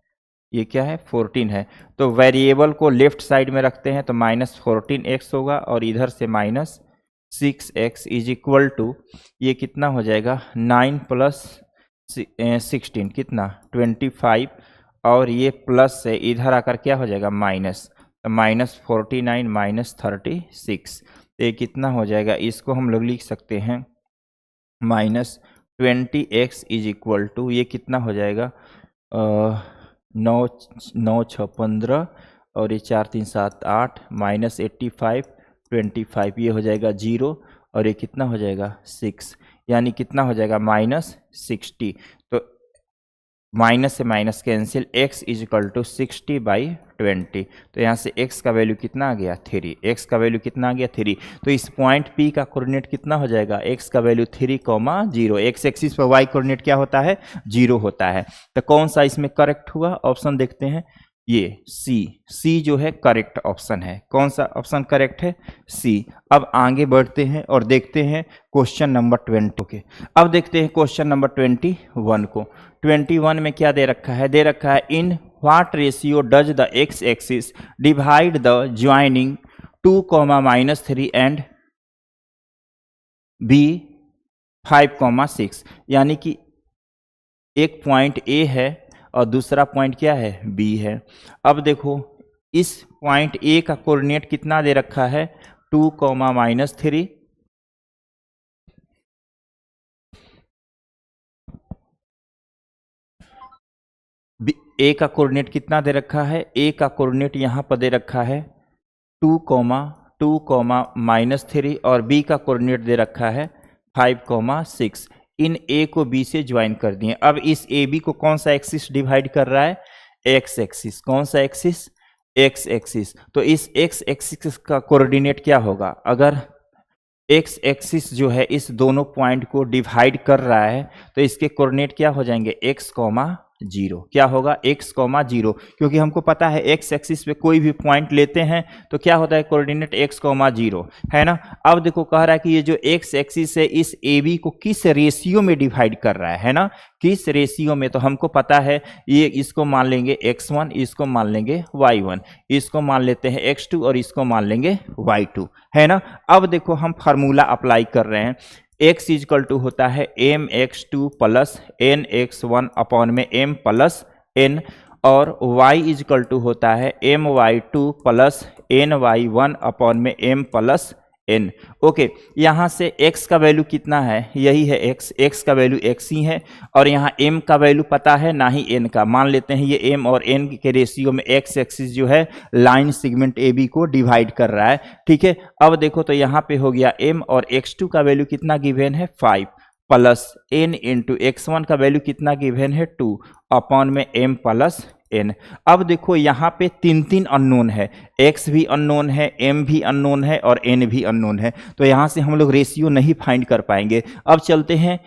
ये क्या है 14 है। तो वेरिएबल को लेफ्ट साइड में रखते हैं तो -14x होगा और इधर से -6x इज इक्वल टू ये कितना हो जाएगा 9 प्लस 16 कितना 25 और ये प्लस से इधर आकर क्या हो जाएगा माइनस, तो -49 -36, तो ये कितना हो जाएगा, इसको हम लोग लिख सकते हैं -20x इज इक्वल टू ये कितना हो जाएगा 9 6 15 और ये 4 3 7 8 -85 25, ये हो जाएगा 0 और ये कितना हो जाएगा 6, यानी कितना हो जाएगा -60। तो माइनस से minus cancel, x is equal to 60/20। तो यहाँ से x का वैल्यू कितना आ गया 3, x का वैल्यू कितना आ गया 3। तो इस पॉइंट P का कोऑर्डिनेट कितना हो जाएगा x का वैल्यू 3,0। एक्स एक्सिस पर y कोऑर्डिनेट क्या होता है 0 होता है। तो कौन सा इसमें करेक्ट हुआ ऑप्शन देखते हैं, ये सी जो है करेक्ट ऑप्शन है। कौन सा ऑप्शन करेक्ट है सी। अब आगे बढ़ते हैं और देखते हैं क्वेश्चन नंबर 20 के। अब देखते हैं क्वेश्चन नंबर 21 को। 21 में क्या दे रखा है, दे रखा है in what ratio does the x axis divide the joining 2, -3 and B 5,6। यानी कि एक पॉइंट ए है और दूसरा पॉइंट क्या है बी है। अब देखो इस पॉइंट ए का कोऑर्डिनेट कितना दे रखा है 2, -3 ए का कोऑर्डिनेट कितना दे रखा है, ए का कोऑर्डिनेट यहाँ पर दे रखा है 2, -3 और बी का कोऑर्डिनेट दे रखा है 5,6। इन ए को बी से ज्वाइन कर दिए। अब इस ए बी को कौन सा एक्सिस डिवाइड कर रहा है एक्स एक्सिस। कौन सा एक्सिस एक्स एक्सिस, तो इस एक्स एक्सिस का कोऑर्डिनेट क्या होगा? अगर एक्स एक्सिस जो है इस दोनों पॉइंट को डिवाइड कर रहा है तो इसके कोऑर्डिनेट क्या हो जाएंगे? X comma zero. क्या होगा? एक्स कॉमा जीरो, क्योंकि हमको पता है एक्स एक्सिस पे कोई भी पॉइंट लेते हैं तो क्या होता है? कोऑर्डिनेट एक्स कॉमा जीरो, है ना। अब देखो कह रहा है कि ये जो एक्स एक्सिस है इस ए बी को किस रेशियो में डिवाइड कर रहा है ना, किस रेशियो में? तो हमको पता है ये, इसको मान लेंगे x1, इसको मान लेंगे y1, इसको मान लेते हैं x2 और इसको मान लेंगे y2, है ना। अब देखो हम फार्मूला अप्लाई कर रहे हैं। x इजकल टू होता है mx2 प्लस nx1 अपॉन में m प्लस n, और y इजकल टू होता है my2 प्लस ny1 अपॉन में m प्लस n। ओके, यहाँ से x का वैल्यू कितना है? यही है x का वैल्यू x ही है, और यहाँ m का वैल्यू पता है ना ही n का। मान लेते हैं ये m और n के रेशियो में x एक्सिस जो है लाइन सेगमेंट ए बी को डिवाइड कर रहा है, ठीक है। अब देखो तो यहाँ पे हो गया m और x2 का वैल्यू कितना गिवन है? 5 प्लस n इंटू x1 का वैल्यू कितना गिवन है? 2 अपॉन में m प्लस n। अब देखो यहाँ पे तीन अननोन है, x भी अननोन है, m भी अननोन है और n भी अननोन है, तो यहाँ से हम लोग रेशियो नहीं फाइंड कर पाएंगे। अब चलते हैं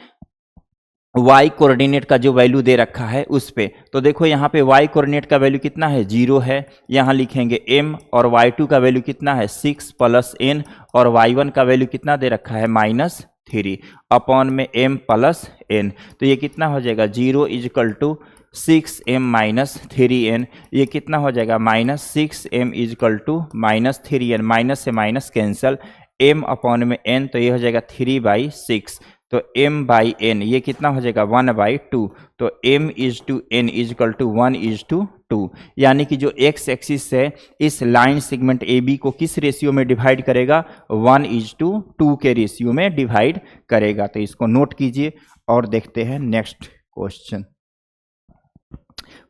y कोऑर्डिनेट का जो वैल्यू दे रखा है उस पे। तो देखो यहाँ पे y कोऑर्डिनेट का वैल्यू कितना है? 0 है। यहाँ लिखेंगे m, और y2 का वैल्यू कितना है? 6 प्लस n, और y1 का वैल्यू कितना दे रखा है? -3 अपॉन में m प्लस n। तो ये कितना हो जाएगा? 0 is equal to 6m minus 3n। ये कितना हो जाएगा? -6m is equal to -3n। Minus से माइनस कैंसल, m अपॉन में n, तो ये हो जाएगा 3/6। तो m/n ये कितना हो जाएगा? 1/2। तो m is to n is equal to 1:2। यानी कि जो x एक्सिस है इस लाइन सेगमेंट ए बी को किस रेशियो में डिवाइड करेगा? 1:2 के रेशियो में डिवाइड करेगा। तो इसको नोट कीजिए और देखते हैं नेक्स्ट क्वेश्चन।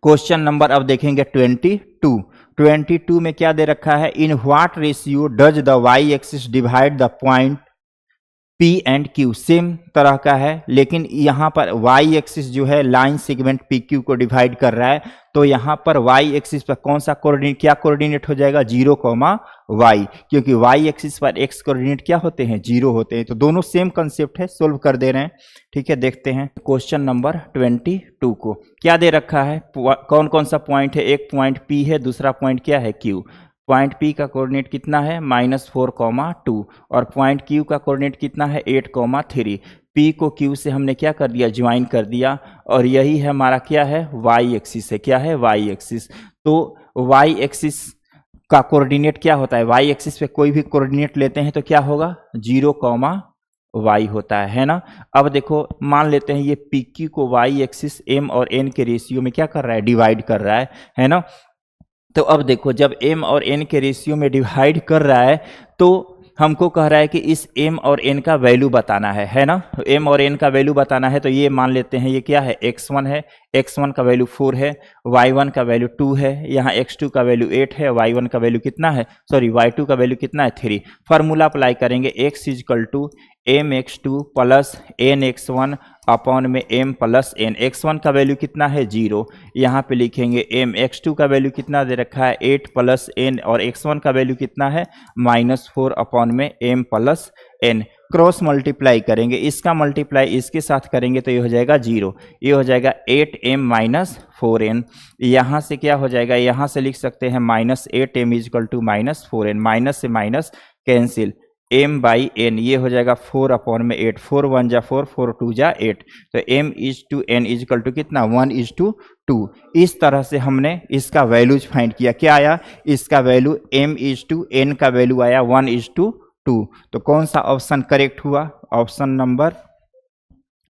क्वेश्चन नंबर अब देखेंगे 22 में क्या दे रखा है? In what ratio does the y axis divide the point P and Q। Same तरह का है, लेकिन यहाँ पर y एक्सिस जो है लाइन सेगमेंट PQ को डिवाइड कर रहा है, तो यहाँ पर y एक्सिस पर कौन सा कोऑर्डिनेट, क्या कोऑर्डिनेट हो जाएगा? 0, y, क्योंकि y एक्सिस पर x कोऑर्डिनेट क्या होते हैं? 0 होते हैं। तो दोनों सेम कंसेप्ट है, सोल्व कर दे रहे हैं, ठीक है। देखते हैं क्वेश्चन नंबर 22 को। क्या दे रखा है? कौन कौन सा पॉइंट है? एक पॉइंट P है, दूसरा पॉइंट क्या है? Q। पॉइंट P का कोऑर्डिनेट कितना है? -4, और पॉइंट Q का कोऑर्डिनेट कितना है? 8, 3। P को Q से हमने क्या कर दिया? ज्वाइन कर दिया, और यही है हमारा क्या है? y एक्सिस है। क्या है? y axis. तो y एक्सिस का कोऑर्डिनेट क्या होता है? y एक्सिस पे कोई भी कोऑर्डिनेट लेते हैं तो क्या होगा? 0, y होता है ना। अब देखो मान लेते हैं ये PQ को y एक्सिस m और n के रेशियो में क्या कर रहा है? डिवाइड कर रहा है ना। तो अब देखो जब m और n के रेशियो में डिवाइड कर रहा है तो हमको कह रहा है कि इस m और n का वैल्यू बताना है ना। m और n का वैल्यू बताना है, तो ये मान लेते हैं ये क्या है? x1 है, x1 का वैल्यू 4 है, y1 का वैल्यू 2 है, यहाँ x2 का वैल्यू 8 है, y1 का वैल्यू कितना है? सॉरी, y2 का वैल्यू कितना है? 3। फार्मूला अप्लाई करेंगे, x is equal to mx2 plus nx1 upon में m प्लस n। x1 का वैल्यू कितना है? 0। यहाँ पे लिखेंगे m। x2 का वैल्यू कितना दे रखा है? 8 प्लस n, और x1 का वैल्यू कितना है? -4 अपॉन में m plus n। Cross multiply करेंगे, इसका मल्टीप्लाई इसके साथ करेंगे तो ये हो जाएगा 0। ये हो जाएगा 8m - 4n। यहाँ से क्या हो जाएगा? यहाँ से लिख सकते हैं -8m is equal to -4n। Minus से माइनस कैंसिल, m/n ये हो जाएगा 4 अपॉन में 8। 4 1 जा 4, 4 2 जा 8। तो m is to n is equal to कितना? 1:2। इस तरह से हमने इसका वैल्यूज फाइंड किया। क्या आया? इसका value m is to n का वैल्यू आया 1:2। तो कौन सा ऑप्शन करेक्ट हुआ?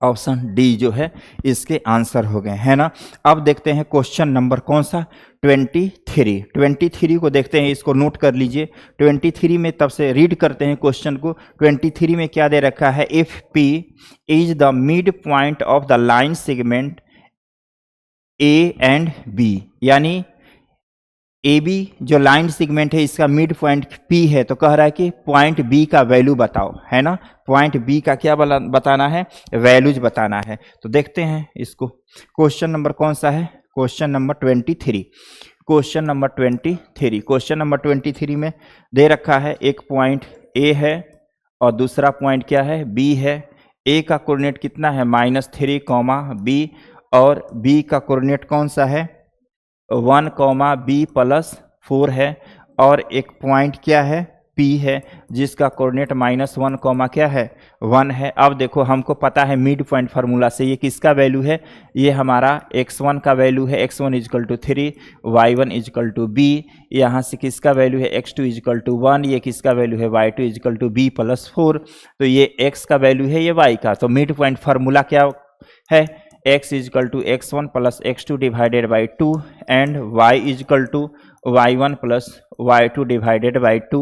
ऑप्शन डी जो है इसके आंसर हो गए, है ना। अब देखते हैं क्वेश्चन नंबर कौन सा? 23 को देखते हैं, इसको नोट कर लीजिए। 23 में तब से रीड करते हैं क्वेश्चन को। 23 में क्या दे रखा है? If P is the mid point of the line segment A and B, यानी AB जो लाइन सेगमेंट है इसका मिड पॉइंट P है, तो कह रहा है कि पॉइंट B का वैल्यू बताओ, है ना। पॉइंट B का क्या बताना है? वैल्यूज बताना है। तो देखते हैं इसको। क्वेश्चन नंबर कौन सा है? Question number 23। Question number 23। Question number 23 में दे रखा है एक पॉइंट ए है और दूसरा पॉइंट क्या है, बी है। ए का कोऑर्डिनेट कितना है -3, बी, और बी का कोऑर्डिनेट कौन सा है 1, बी +4 है, और एक पॉइंट क्या है पी है जिसका कोऑर्डिनेट -1, क्या है 1 है। अब देखो हमको पता है मिड पॉइंट फार्मूला से ये किसका वैल्यू है, ये हमारा x1 का वैल्यू है, x1 = 3, y1 = b। यहाँ से किसका वैल्यू है x2 = 1, ये किसका वैल्यू है y2 = b +4। तो ये x का वैल्यू है, ये y का। तो मिड पॉइंट फार्मूला क्या है, x = x1 + x2 / 2 and y = y1 + y2 / 2।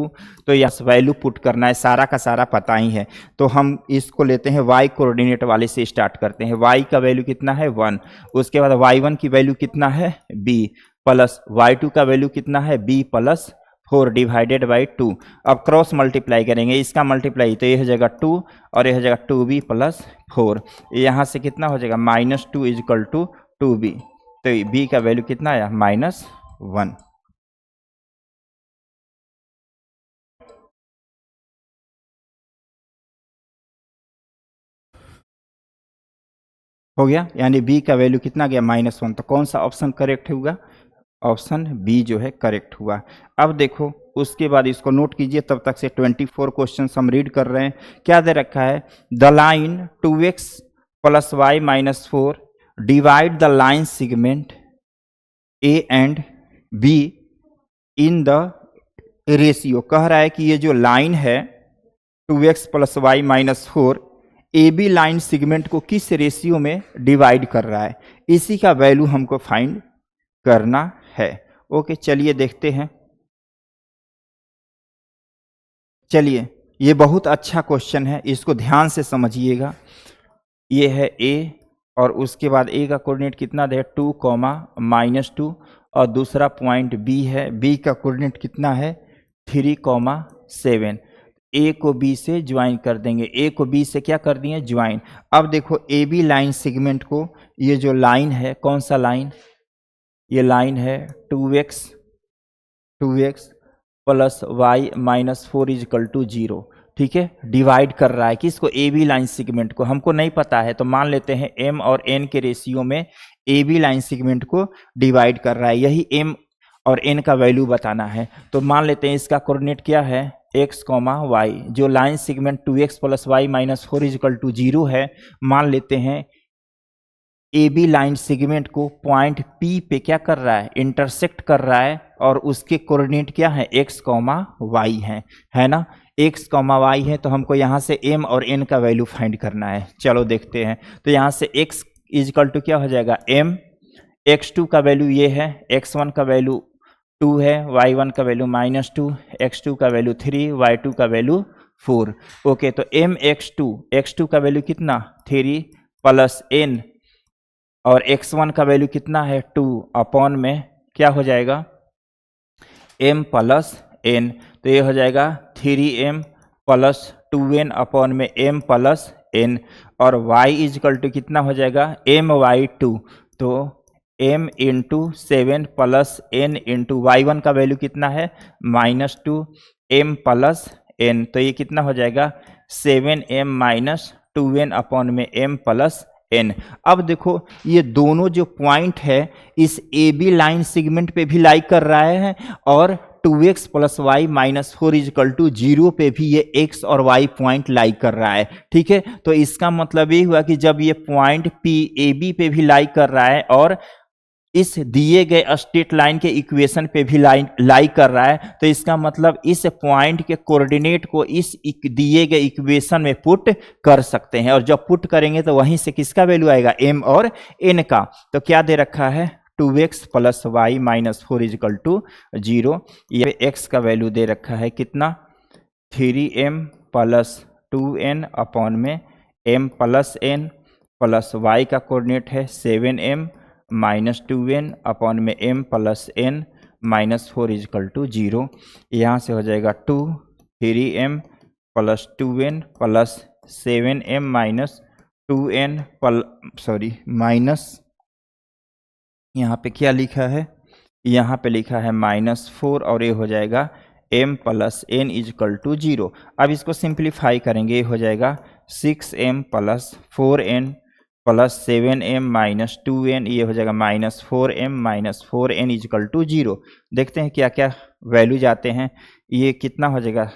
तो यह वैल्यू पुट करना है, सारा का सारा पता ही है। तो हम इसको लेते हैं y कोऑर्डिनेट वाले से स्टार्ट करते हैं। y का वैल्यू कितना है 1, उसके बाद y1 की वैल्यू कितना है b, प्लस y2 का वैल्यू कितना है b +4 / 2। अब क्रॉस मल्टीप्लाई करेंगे, इसका मल्टीप्लाई तो ये हो जाएगा 2 और ये हो जाएगा 2b + 4। यहाँ से कितना हो जाएगा -2 = 2b। तो b का वैल्यू कितना आया -1। हो गया, यानी b का वैल्यू कितना गया -1। तो कौन सा ऑप्शन करेक्ट होगा, ऑप्शन बी जो है करेक्ट हुआ। अब देखो उसके बाद इसको नोट कीजिए, तब तक से 24 क्वेश्चन हम रीड कर रहे हैं। क्या दे रखा है, the line 2x + y - 4 divide the line segment A and be in the ratio. कह रहा है कि ये जो लाइन है 2x + y - 4 A B line segment को किस रेशियो में डिवाइड कर रहा है, इसी का वैल्यू हमको फाइंड करना है। ओके, चलिए देखते हैं। चलिए, ये बहुत अच्छा क्वेश्चन है, इसको ध्यान से समझिएगा। ये है ए और उसके बाद ए का कोऑर्डिनेट कितना दे 2, -2, और दूसरा पॉइंट बी है, बी का कोऑर्डिनेट कितना है 3, 7। ए को बी से ज्वाइन कर देंगे, ए को बी से क्या कर दिए ज्वाइन। अब देखो ए बी लाइन सेगमेंट को, ये जो लाइन है कौन सा लाइन, ये लाइन है 2x + y - 4 = 0। ठीक है, डिवाइड कर रहा है किसको, ए बी लाइन सेगमेंट को। हमको नहीं पता है तो मान लेते हैं m और n के रेशियो में ए बी लाइन सेगमेंट को डिवाइड कर रहा है, यही m और n का वैल्यू बताना है। तो मान लेते हैं इसका कोऑर्डिनेट क्या है x, y। जो लाइन सेगमेंट 2x + y - 4 = 0 है, मान लेते हैं ए बी लाइन सेगमेंट को पॉइंट P पे क्या कर रहा है, इंटरसेक्ट कर रहा है, और उसके कोऑर्डिनेट क्या है x, y है ना। x, y है, तो हमको यहाँ से m और n का वैल्यू फाइंड करना है। चलो देखते हैं। तो यहाँ से x = क्या हो जाएगा m, x2 का वैल्यू ये है, x1 का वैल्यू 2 है, y1 का वैल्यू -2, x2 का वैल्यू 3, y2 का वैल्यू 4। ओके, तो m x2 का वैल्यू कितना 3 प्लस n, और x1 का वैल्यू कितना है 2 अपॉन में क्या हो जाएगा m + n। तो ये हो जाएगा 3m + 2n अपॉन में m + n, और y = कितना हो जाएगा my2। तो m × 7 + n × y1 का वैल्यू कितना है -2 m + n। तो ये कितना हो जाएगा 7m - 2n अपॉन में m + n। अब देखो ये दोनों जो पॉइंट है इस ए बी लाइन सेगमेंट पे भी लाई कर रहा है, और 2x + y - 4 = 0 पे भी ये x और y पॉइंट लाई कर रहा है। ठीक है, तो इसका मतलब ये हुआ कि जब ये पॉइंट P ए बी पे भी लाई कर रहा है और इस दिए गए स्ट्रेट लाइन के इक्वेशन पे भी लाई कर रहा है, तो इसका मतलब इस पॉइंट के कोऑर्डिनेट को इस दिए गए इक्वेशन में पुट कर सकते हैं, और जब पुट करेंगे तो वहीं से किसका वैल्यू आएगा m और n का। तो क्या दे रखा है 2x + y - 4 = 0। ये x का वैल्यू दे रखा है कितना 3m + 2n अपॉन में m + n, प्लस y का कोऑर्डिनेट है 7m - 2n अपॉन में m + n - 4 = 0। यहाँ से हो जाएगा 2 3m + 2n + 7m - 2n minus यहाँ पे क्या लिखा है यहाँ पे लिखा है -4 और ये हो जाएगा m plus n is equal to 0। अब इसको सिंप्लीफाई करेंगे, ये हो जाएगा 6m plus 4n plus 7m minus 2n, ये हो जाएगा -4m minus 4n is equal to 0। देखते हैं क्या क्या वैल्यू जाते हैं। ये कितना हो जाएगा,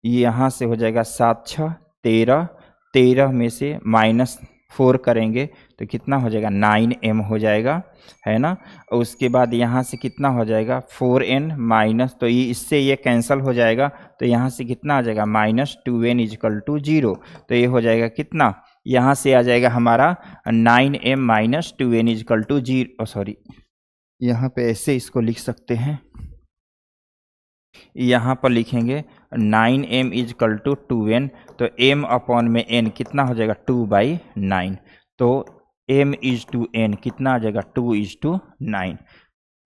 ये यहाँ से हो जाएगा 7 6 13, 13 में से -4 करेंगे तो कितना हो जाएगा 9m हो जाएगा, है ना। और उसके बाद यहाँ से कितना हो जाएगा 4n माइनस, तो ये इससे ये कैंसिल हो जाएगा, तो यहाँ से कितना आ जाएगा -2n इजकल टू 0। तो ये हो जाएगा कितना, यहाँ से आ जाएगा हमारा 9m minus 2n is equal to 0, sorry यहाँ पे ऐसे इसको लिख सकते हैं, यहाँ पर लिखेंगे 9m इजकल टू 2n, तो m अपॉन में n कितना हो जाएगा 2/9, तो m इज टू n कितना आ जाएगा 2:9,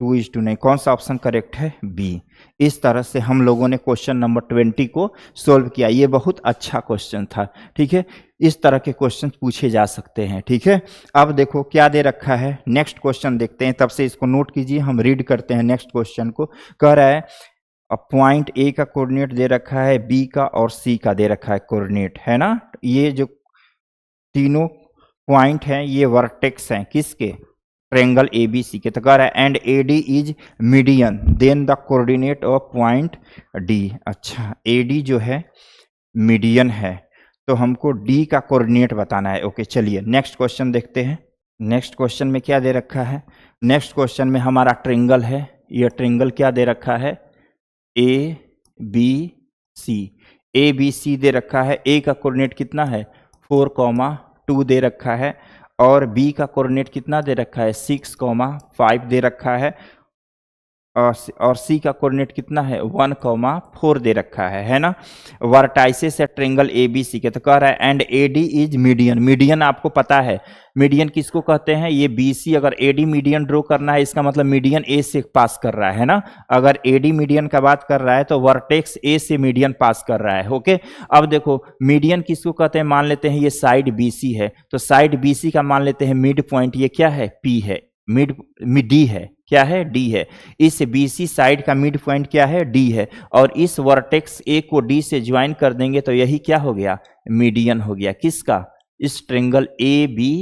2:9। कौन सा ऑप्शन करेक्ट है, बी। इस तरह से हम लोगों ने क्वेश्चन नंबर 20 को सोल्व किया। ये बहुत अच्छा क्वेश्चन था, ठीक है। इस तरह के क्वेश्चन पूछे जा सकते हैं, ठीक है। अब देखो क्या दे रखा है, नेक्स्ट क्वेश्चन देखते हैं, तब से इसको नोट कीजिए, हम रीड करते हैं नेक्स्ट क्वेश्चन को। कह रहा है पॉइंट ए का कोऑर्डिनेट दे रखा है, बी का और सी का दे रखा है कोऑर्डिनेट, है ना। ये जो तीनों पॉइंट हैं ये वर्टेक्स हैं किसके, ट्रायंगल एबीसी के। तो कह रहा है and AD is median then the coordinate of point D. अच्छा, एडी जो है मीडियन है, तो हमको डी का कोऑर्डिनेट बताना है। ओके, चलिए नेक्स्ट क्वेश्चन देखते हैं। नेक्स्ट क्वेश्चन में क्या दे रखा है, नेक्स्ट क्वेश्चन में हमारा ट्रायंगल है। यह ट्रायंगल क्या दे रखा है, A B C, A B सी दे रखा है। ए का कोऑर्डिनेट कितना है 4,2 दे रखा है, और बी का कोऑर्डिनेट कितना दे रखा है 6,5 दे रखा है, और सी का कोऑर्डिनेट कितना है 1,4 दे रखा है ना। वर्टाइसेस है ट्रायंगल एबीसी के। तो कह रहा है and AD is median. Median आपको पता है, मीडियन किसको कहते हैं, ये बीसी। अगर एडी मीडियन ड्रॉ करना है इसका मतलब मीडियन ए से पास कर रहा है ना। अगर एडी मीडियन का बात कर रहा है तो वर्टेक्स ए से मीडियन पास कर रहा है। ओके, अब देखो मीडियन किसको कहते हैं, मान लेते हैं ये साइड बीसी है, तो साइड बीसी का मान लेते हैं मिड पॉइंट, ये क्या है पी है, मिड डी है, क्या है डी है। इस बीसी साइड का मिड पॉइंट क्या है डी है, और इस वर्टेक्स ए को डी से ज्वाइन कर देंगे तो यही क्या हो गया मीडियन हो गया, किसका, इस ट्रायंगल ए बी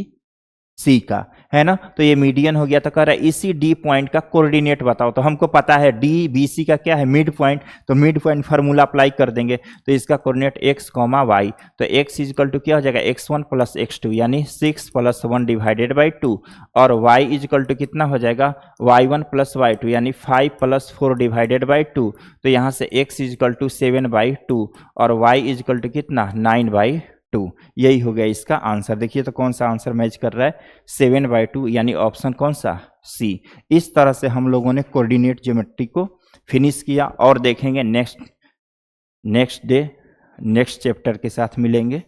सी का, है ना। तो ये मीडियन हो गया। तो कह रहा है इसी डी पॉइंट का कोऑर्डिनेट बताओ। तो हमको पता है डी बी सी का क्या है मिड पॉइंट, तो मिड पॉइंट फार्मूला अप्लाई कर देंगे, तो इसका कोऑर्डिनेट x, y। तो x इजकल टू क्या हो जाएगा x1 प्लस x2 यानी 6 + 1 डिवाइडेड बाई 2, और y इजकल टू कितना हो जाएगा y1 प्लस y2 यानी 5 + 4 डिवाइडेड बाई 2। तो यहाँ से x इजकल टू 7/2 और y इजकल टू कितना 9/2। यही हो गया इसका आंसर। देखिए तो कौन सा आंसर मैच कर रहा है 7/2 यानी ऑप्शन कौन सा सी। इस तरह से हम लोगों ने कोऑर्डिनेट ज्योमेट्री को फिनिश किया, और देखेंगे नेक्स्ट डे नेक्स्ट चैप्टर के साथ मिलेंगे।